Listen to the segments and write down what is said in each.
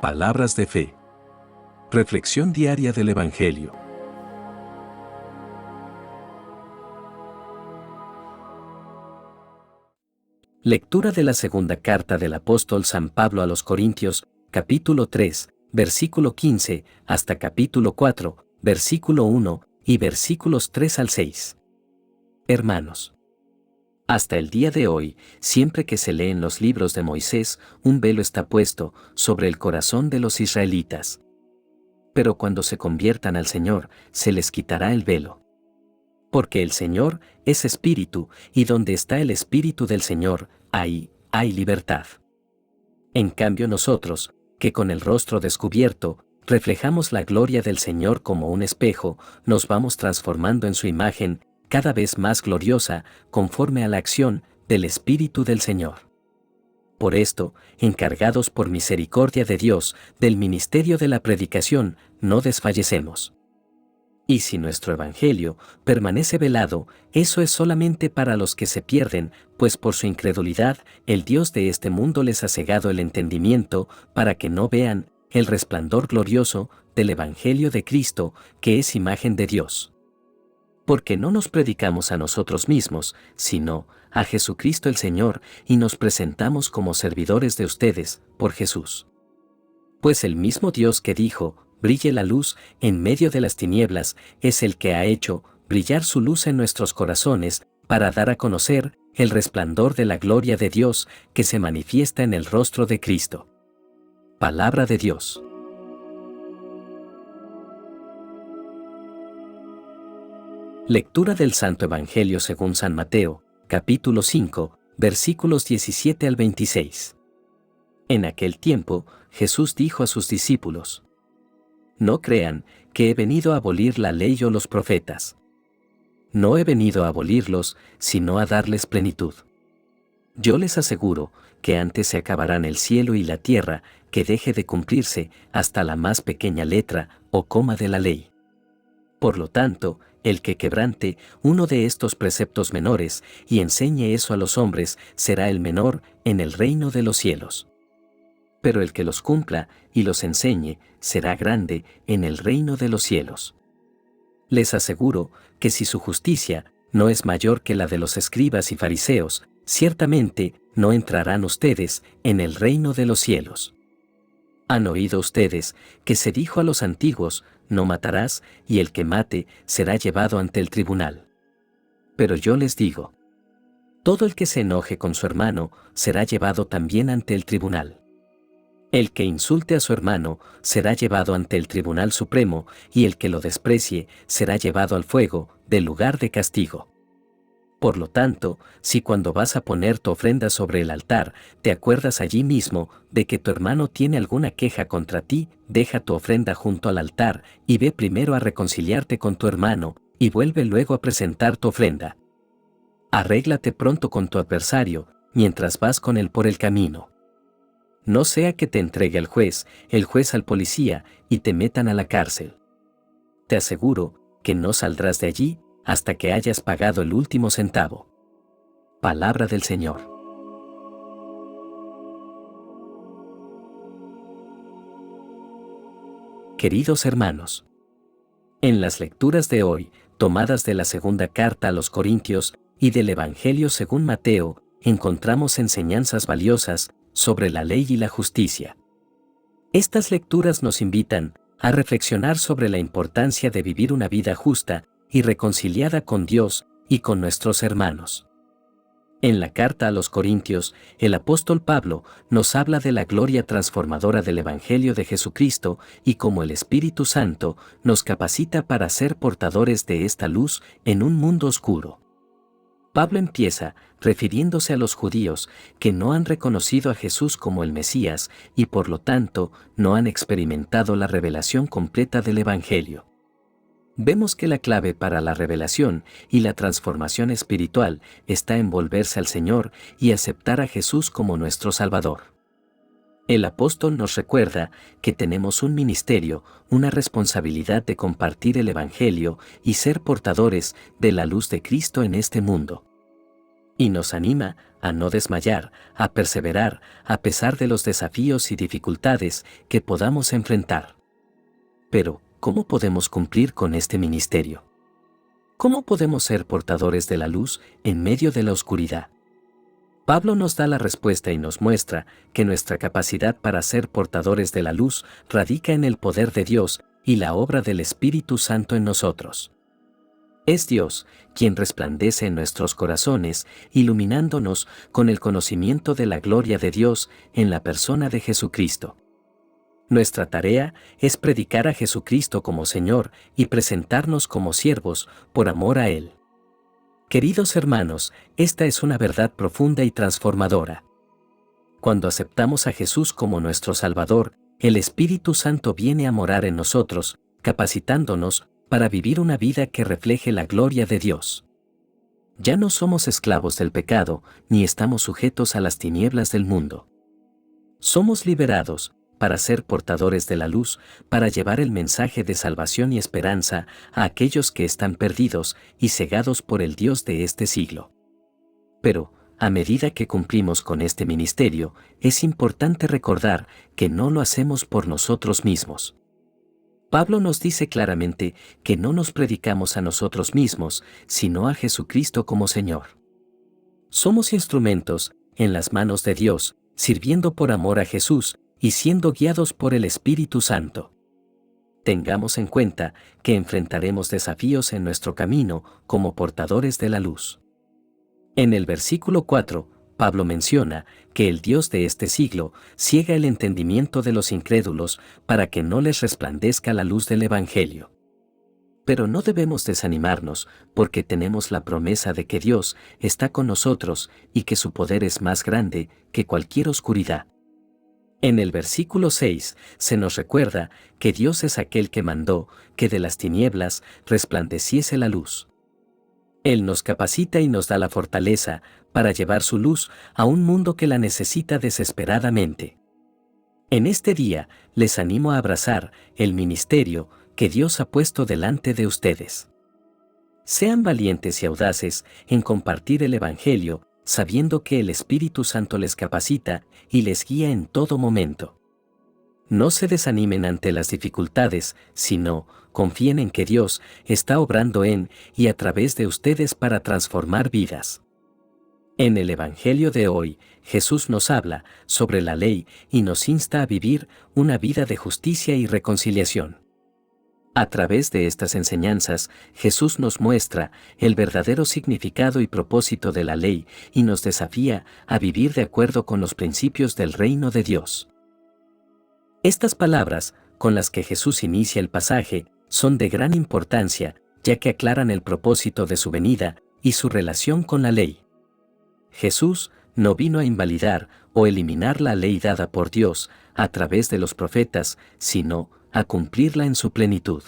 Palabras de fe. Reflexión diaria del Evangelio. Lectura de la segunda carta del apóstol San Pablo a los Corintios, capítulo 3, versículo 15, hasta capítulo 4, versículo 1 y versículos 3 al 6. Hermanos, hasta el día de hoy, siempre que se leen los libros de Moisés, un velo está puesto sobre el corazón de los israelitas. Pero cuando se conviertan al Señor, se les quitará el velo. Porque el Señor es Espíritu, y donde está el Espíritu del Señor, ahí hay libertad. En cambio nosotros, que con el rostro descubierto, reflejamos la gloria del Señor como un espejo, nos vamos transformando en su imagen, cada vez más gloriosa, conforme a la acción del Espíritu del Señor. Por esto, encargados por misericordia de Dios, del ministerio de la predicación, no desfallecemos. Y si nuestro Evangelio permanece velado, eso es solamente para los que se pierden, pues por su incredulidad, el Dios de este mundo les ha cegado el entendimiento, para que no vean el resplandor glorioso del Evangelio de Cristo, que es imagen de Dios. Porque no nos predicamos a nosotros mismos, sino a Jesucristo el Señor, y nos presentamos como servidores de ustedes, por Jesús. Pues el mismo Dios que dijo, brille la luz en medio de las tinieblas, es el que ha hecho brillar su luz en nuestros corazones, para dar a conocer el resplandor de la gloria de Dios que se manifiesta en el rostro de Cristo. Palabra de Dios. Lectura del Santo Evangelio según San Mateo, capítulo 5, versículos 17 al 26. En aquel tiempo, Jesús dijo a sus discípulos: No crean que he venido a abolir la ley o los profetas. No he venido a abolirlos, sino a darles plenitud. Yo les aseguro que antes se acabarán el cielo y la tierra, que deje de cumplirse hasta la más pequeña letra o coma de la ley. Por lo tanto, el que quebrante uno de estos preceptos menores y enseñe eso a los hombres será el menor en el reino de los cielos. Pero el que los cumpla y los enseñe será grande en el reino de los cielos. Les aseguro que si su justicia no es mayor que la de los escribas y fariseos, ciertamente no entrarán ustedes en el reino de los cielos. Han oído ustedes que se dijo a los antiguos: no matarás, y el que mate será llevado ante el tribunal. Pero yo les digo: todo el que se enoje con su hermano será llevado también ante el tribunal. El que insulte a su hermano será llevado ante el Tribunal Supremo, y el que lo desprecie será llevado al fuego, del lugar de castigo. Por lo tanto, si cuando vas a poner tu ofrenda sobre el altar, te acuerdas allí mismo de que tu hermano tiene alguna queja contra ti, deja tu ofrenda junto al altar, y ve primero a reconciliarte con tu hermano, y vuelve luego a presentar tu ofrenda. Arréglate pronto con tu adversario, mientras vas con él por el camino. No sea que te entregue al juez, el juez al policía, y te metan a la cárcel. Te aseguro que no saldrás de allí hasta que hayas pagado el último centavo. Palabra del Señor. Queridos hermanos, en las lecturas de hoy, tomadas de la segunda carta a los Corintios y del Evangelio según Mateo, encontramos enseñanzas valiosas sobre la ley y la justicia. Estas lecturas nos invitan a reflexionar sobre la importancia de vivir una vida justa y reconciliada con Dios y con nuestros hermanos. En la carta a los Corintios, el apóstol Pablo nos habla de la gloria transformadora del Evangelio de Jesucristo y cómo el Espíritu Santo nos capacita para ser portadores de esta luz en un mundo oscuro. Pablo empieza refiriéndose a los judíos que no han reconocido a Jesús como el Mesías y por lo tanto no han experimentado la revelación completa del Evangelio. Vemos que la clave para la revelación y la transformación espiritual está en volverse al Señor y aceptar a Jesús como nuestro Salvador. El apóstol nos recuerda que tenemos un ministerio, una responsabilidad de compartir el Evangelio y ser portadores de la luz de Cristo en este mundo. Y nos anima a no desmayar, a perseverar, a pesar de los desafíos y dificultades que podamos enfrentar. Pero, ¿cómo podemos cumplir con este ministerio? ¿Cómo podemos ser portadores de la luz en medio de la oscuridad? Pablo nos da la respuesta y nos muestra que nuestra capacidad para ser portadores de la luz radica en el poder de Dios y la obra del Espíritu Santo en nosotros. Es Dios quien resplandece en nuestros corazones, iluminándonos con el conocimiento de la gloria de Dios en la persona de Jesucristo. Nuestra tarea es predicar a Jesucristo como Señor y presentarnos como siervos por amor a Él. Queridos hermanos, esta es una verdad profunda y transformadora. Cuando aceptamos a Jesús como nuestro Salvador, el Espíritu Santo viene a morar en nosotros, capacitándonos para vivir una vida que refleje la gloria de Dios. Ya no somos esclavos del pecado, ni estamos sujetos a las tinieblas del mundo. Somos liberados para ser portadores de la luz, para llevar el mensaje de salvación y esperanza a aquellos que están perdidos y cegados por el Dios de este siglo. Pero, a medida que cumplimos con este ministerio, es importante recordar que no lo hacemos por nosotros mismos. Pablo nos dice claramente que no nos predicamos a nosotros mismos, sino a Jesucristo como Señor. Somos instrumentos en las manos de Dios, sirviendo por amor a Jesús y siendo guiados por el Espíritu Santo. Tengamos en cuenta que enfrentaremos desafíos en nuestro camino como portadores de la luz. En el versículo 4, Pablo menciona que el Dios de este siglo ciega el entendimiento de los incrédulos para que no les resplandezca la luz del Evangelio. Pero no debemos desanimarnos porque tenemos la promesa de que Dios está con nosotros y que su poder es más grande que cualquier oscuridad. En el versículo 6 se nos recuerda que Dios es aquel que mandó que de las tinieblas resplandeciese la luz. Él nos capacita y nos da la fortaleza para llevar su luz a un mundo que la necesita desesperadamente. En este día les animo a abrazar el ministerio que Dios ha puesto delante de ustedes. Sean valientes y audaces en compartir el Evangelio, sabiendo que el Espíritu Santo les capacita y les guía en todo momento. No se desanimen ante las dificultades, sino confíen en que Dios está obrando en y a través de ustedes para transformar vidas. En el Evangelio de hoy, Jesús nos habla sobre la ley y nos insta a vivir una vida de justicia y reconciliación. A través de estas enseñanzas, Jesús nos muestra el verdadero significado y propósito de la ley y nos desafía a vivir de acuerdo con los principios del reino de Dios. Estas palabras, con las que Jesús inicia el pasaje, son de gran importancia, ya que aclaran el propósito de su venida y su relación con la ley. Jesús no vino a invalidar o eliminar la ley dada por Dios a través de los profetas, sino a cumplirla en su plenitud.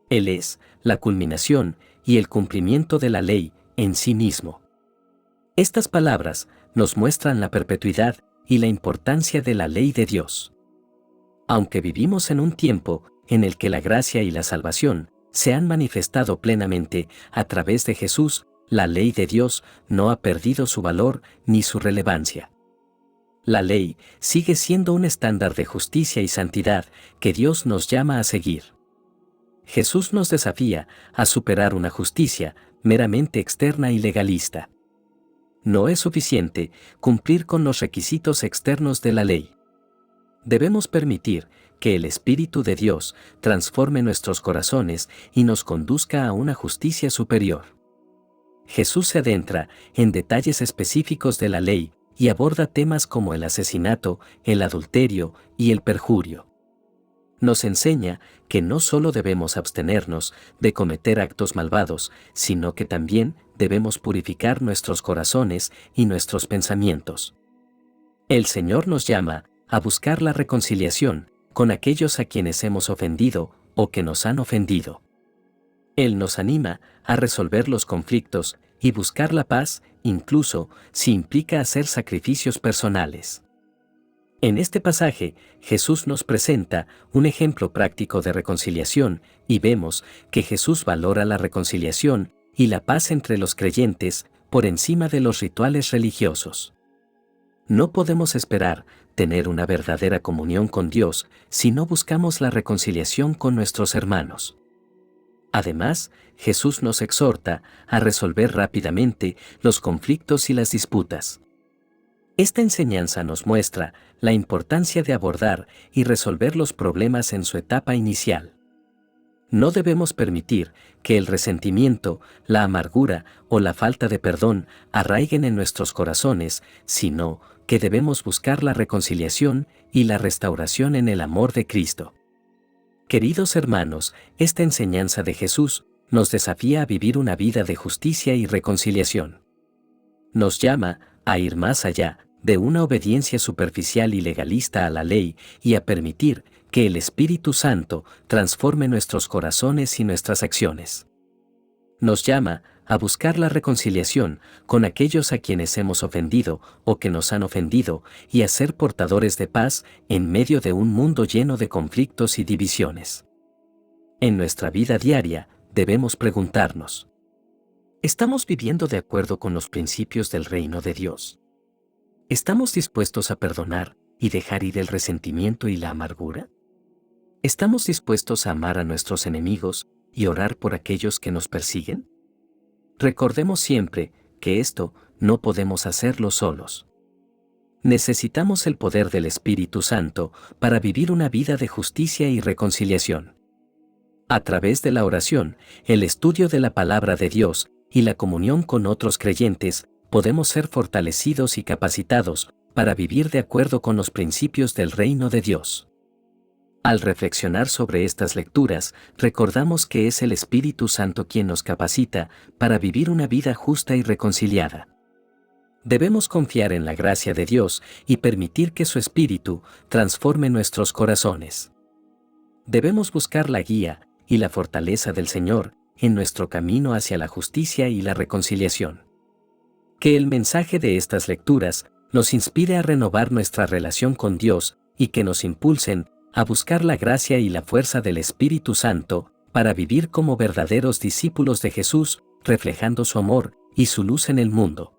Él es la culminación y el cumplimiento de la ley en sí mismo. Estas palabras nos muestran la perpetuidad y la importancia de la ley de Dios. Aunque vivimos en un tiempo en el que la gracia y la salvación se han manifestado plenamente a través de Jesús, la ley de Dios no ha perdido su valor ni su relevancia. La ley sigue siendo un estándar de justicia y santidad que Dios nos llama a seguir. Jesús nos desafía a superar una justicia meramente externa y legalista. No es suficiente cumplir con los requisitos externos de la ley. Debemos permitir que el Espíritu de Dios transforme nuestros corazones y nos conduzca a una justicia superior. Jesús se adentra en detalles específicos de la ley y aborda temas como el asesinato, el adulterio y el perjurio. Nos enseña que no solo debemos abstenernos de cometer actos malvados, sino que también debemos purificar nuestros corazones y nuestros pensamientos. El Señor nos llama a buscar la reconciliación con aquellos a quienes hemos ofendido o que nos han ofendido. Él nos anima a resolver los conflictos y buscar la paz, incluso si implica hacer sacrificios personales. En este pasaje, Jesús nos presenta un ejemplo práctico de reconciliación y vemos que Jesús valora la reconciliación y la paz entre los creyentes por encima de los rituales religiosos. No podemos esperar tener una verdadera comunión con Dios si no buscamos la reconciliación con nuestros hermanos. Además, Jesús nos exhorta a resolver rápidamente los conflictos y las disputas. Esta enseñanza nos muestra la importancia de abordar y resolver los problemas en su etapa inicial. No debemos permitir que el resentimiento, la amargura o la falta de perdón arraiguen en nuestros corazones, sino que debemos buscar la reconciliación y la restauración en el amor de Cristo. Queridos hermanos, esta enseñanza de Jesús nos desafía a vivir una vida de justicia y reconciliación. Nos llama a ir más allá de una obediencia superficial y legalista a la ley y a permitir que el Espíritu Santo transforme nuestros corazones y nuestras acciones. Nos llama a buscar la reconciliación con aquellos a quienes hemos ofendido o que nos han ofendido y a ser portadores de paz en medio de un mundo lleno de conflictos y divisiones. En nuestra vida diaria, debemos preguntarnos: ¿estamos viviendo de acuerdo con los principios del reino de Dios? ¿Estamos dispuestos a perdonar y dejar ir el resentimiento y la amargura? ¿Estamos dispuestos a amar a nuestros enemigos y orar por aquellos que nos persiguen? Recordemos siempre que esto no podemos hacerlo solos. Necesitamos el poder del Espíritu Santo para vivir una vida de justicia y reconciliación. A través de la oración, el estudio de la palabra de Dios y la comunión con otros creyentes, podemos ser fortalecidos y capacitados para vivir de acuerdo con los principios del reino de Dios. Al reflexionar sobre estas lecturas, recordamos que es el Espíritu Santo quien nos capacita para vivir una vida justa y reconciliada. Debemos confiar en la gracia de Dios y permitir que su Espíritu transforme nuestros corazones. Debemos buscar la guía y la fortaleza del Señor en nuestro camino hacia la justicia y la reconciliación. Que el mensaje de estas lecturas nos inspire a renovar nuestra relación con Dios y que nos impulsen a buscar la gracia y la fuerza del Espíritu Santo para vivir como verdaderos discípulos de Jesús, reflejando su amor y su luz en el mundo.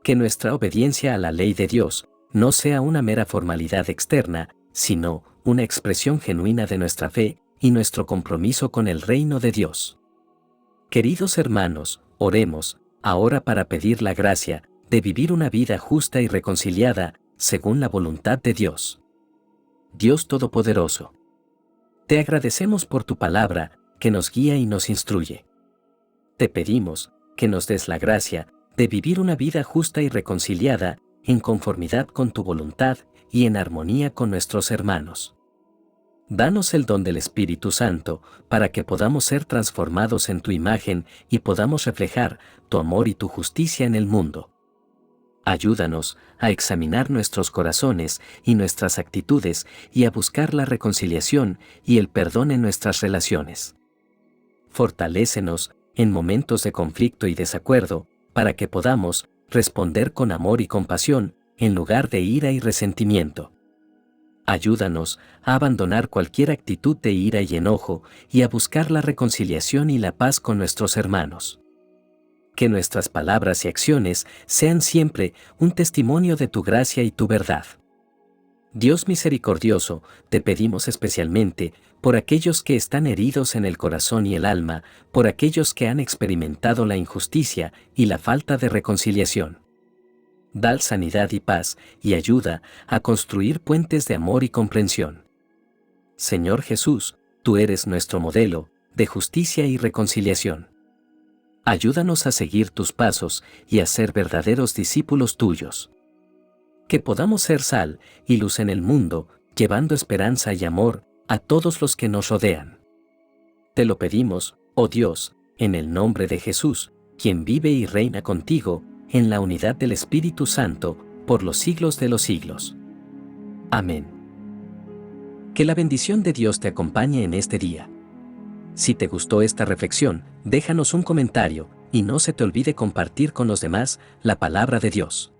Que nuestra obediencia a la ley de Dios no sea una mera formalidad externa, sino una expresión genuina de nuestra fe y nuestro compromiso con el reino de Dios. Queridos hermanos, oremos ahora para pedir la gracia de vivir una vida justa y reconciliada según la voluntad de Dios. Dios Todopoderoso, te agradecemos por tu palabra que nos guía y nos instruye. Te pedimos que nos des la gracia de vivir una vida justa y reconciliada en conformidad con tu voluntad y en armonía con nuestros hermanos. Danos el don del Espíritu Santo para que podamos ser transformados en tu imagen y podamos reflejar tu amor y tu justicia en el mundo. Ayúdanos a examinar nuestros corazones y nuestras actitudes y a buscar la reconciliación y el perdón en nuestras relaciones. Fortalécenos en momentos de conflicto y desacuerdo para que podamos responder con amor y compasión en lugar de ira y resentimiento. Ayúdanos a abandonar cualquier actitud de ira y enojo y a buscar la reconciliación y la paz con nuestros hermanos. Que nuestras palabras y acciones sean siempre un testimonio de tu gracia y tu verdad. Dios misericordioso, te pedimos especialmente por aquellos que están heridos en el corazón y el alma, por aquellos que han experimentado la injusticia y la falta de reconciliación. Da sanidad y paz y ayuda a construir puentes de amor y comprensión. Señor Jesús, tú eres nuestro modelo de justicia y reconciliación. Ayúdanos a seguir tus pasos y a ser verdaderos discípulos tuyos. Que podamos ser sal y luz en el mundo, llevando esperanza y amor a todos los que nos rodean. Te lo pedimos, oh Dios, en el nombre de Jesús, quien vive y reina contigo, en la unidad del Espíritu Santo, por los siglos de los siglos. Amén. Que la bendición de Dios te acompañe en este día. Si te gustó esta reflexión, déjanos un comentario, y no se te olvide compartir con los demás la palabra de Dios.